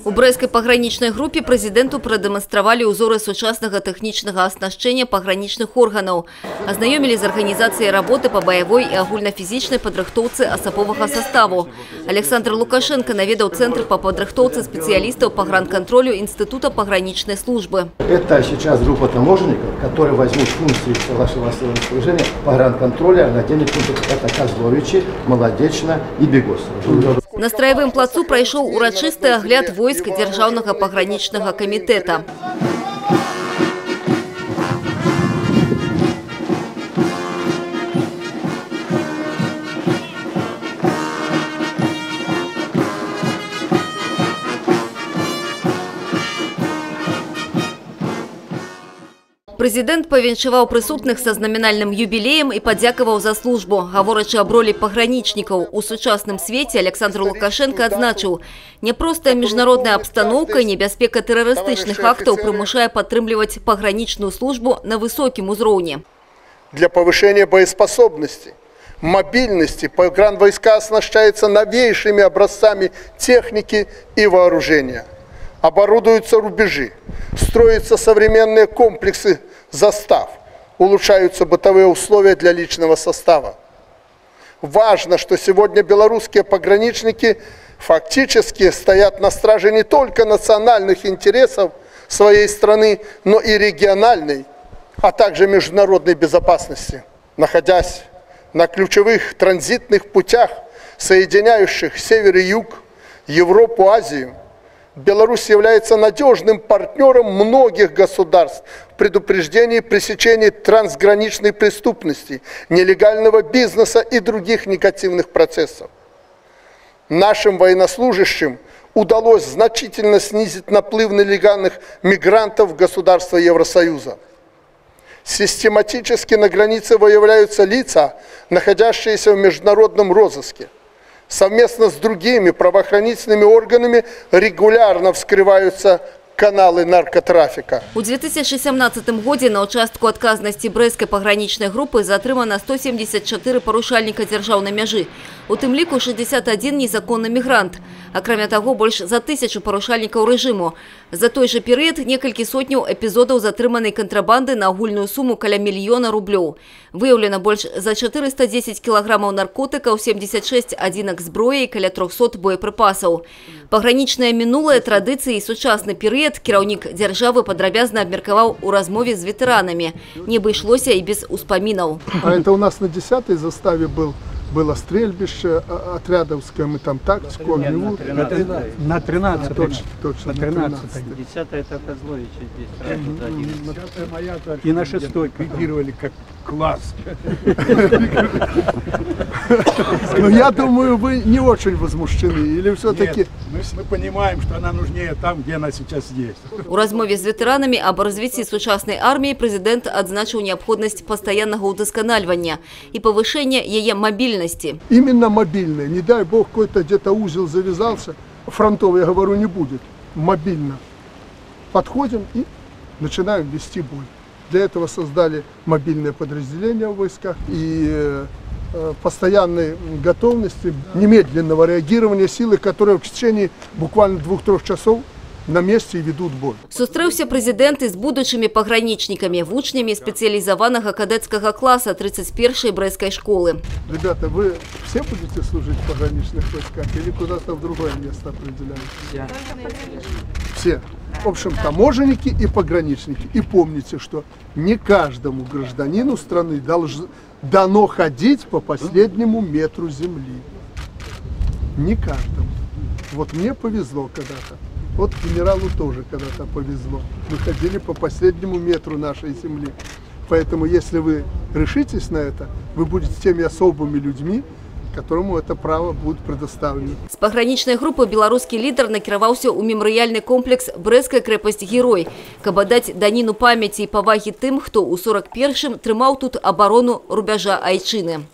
У брэскай пагранічнай групе прэзідэнту прадэманстравалі ўзоры сучаснага тэхнічнага аснашчэння пагранічных органаў. Азнаёмілі з арганізацыяй работы па баявой і агульнафізічнай падрыхтоўцы асабовага составу. Александр Лукашенко наведаў цэнтр па падрыхтоўцы спецыялістаў пагранкантролю Института пограничной службы. Это сейчас группа таможенников, которые возьмут функции вашего распоряжения погранконтроля на отдельных пунктах. Это Козловичи, Молодечно и Бегос. На страевым плацу пройшоў урачысты агляд войск Дзяржаўнага пагранічнага камітэта. Президент павіншаваў прысутных са знамінальным юбілеем і падзякаваў за службу. Гаворачы аб ролі пагранічнікаў у сучасным свеце, Александр Лукашенко адзначыў: няпростая міжнародная абстаноўка і небяспека тэрарыстычных актаў прымушае падтрымліваць пагранічную службу на высокім узроўні. Для повышения боеспособности, мобильности погранвойска оснащаются новейшими образцами техники и вооружения. Оборудуются рубежи, строятся современные комплексы застав, улучшаются бытовые условия для личного состава. Важно, что сегодня белорусские пограничники фактически стоят на страже не только национальных интересов своей страны, но и региональной, а также международной безопасности. Находясь на ключевых транзитных путях, соединяющих север и юг, Европу, Азию, Беларусь является надежным партнером многих государств в предупреждении и пресечении трансграничной преступности, нелегального бизнеса и других негативных процессов. Нашим военнослужащим удалось значительно снизить наплыв нелегальных мигрантов в государства Евросоюза. Систематически на границе выявляются лица, находящиеся в международном розыске. Совместно с другими правоохранительными органами регулярно вскрываются каналы наркотрафика. У 2017 годзе на участку адказнасці брэскай пагранічнай групы затрымана 174 парушальніка дзяржаўнай мяжы. У тым ліку 61 незаконны мігрант. Акрамя таго, больш за 1000 парушальнікаў рэжыму. За той жа перыяд некалькі сотняў эпізодаў затрыманай кантрабанды на агульную суму каля 1 000 000 рублёў. Выяўлена больш за 410 кілаграмаў наркотыкаў, 76 адзінак зброі і каля 300 боепрыпасаў. Пагранічнае мінулае, традыцыі і сучасны перыяд кіраўнік дзяржавы падрабязна абмеркаваў у размове з ветэранамі. Не абышлося і без успамінаў. А это у нас на 10-й заставе было стрельбище отрядовское, мы там тактику, огневую. На 13-й. Точно, на 13-й. 10-й это Козловича здесь. И на 6-й ликвидировали как класс. Но я думаю, вы не очень возмущены, или все-таки... Мы понимаем, что она нужнее там, где она сейчас есть. У размове з ветэранамі аб развіцці сучаснай арміі прэзідэнт адзначыў неабходнасць пастаяннага ўдасканальвання і павышэння яе мобильности. Именно мобильная. Не дай бог, какой-то где-то узел завязался, фронтовый, я говорю, не будет. Мобильно. Подходим и начинаем вести бой. Для этого создали мобильное подразделение в войсках и постоянной готовности, немедленного реагирования силы, которые в течение буквально 2-3 часов на месте и ведут бой. Сустрэўся прэзідэнт з будучымі пагранічнікамі, вучнямі спецыялізаванага кадэцкага класа 31-й брэскай школы. Ребята, вы все будете служить в пограничных войсках или куда-то в другое место определяете? Все. В общем, таможенники и пограничники. И помните, что не каждому гражданину страны дано ходить по последнему метру земли. Не каждому. Вот мне повезло когда-то. Вот генералу тоже когда-то повезло. Мы ходили по последнему метру нашей земли. Поэтому, если вы решитесь на это, вы будете теми особыми людьми, которому это право будет предоставлено. З пагранічнай групы беларускі лідар накіраваўся ў мемарыяльны комплекс «Брэская крэпасць-герой», каб аддаць даніну памяці і павагі тым, хто ў 41-м трымаў тут абарону рубяжа айчыны.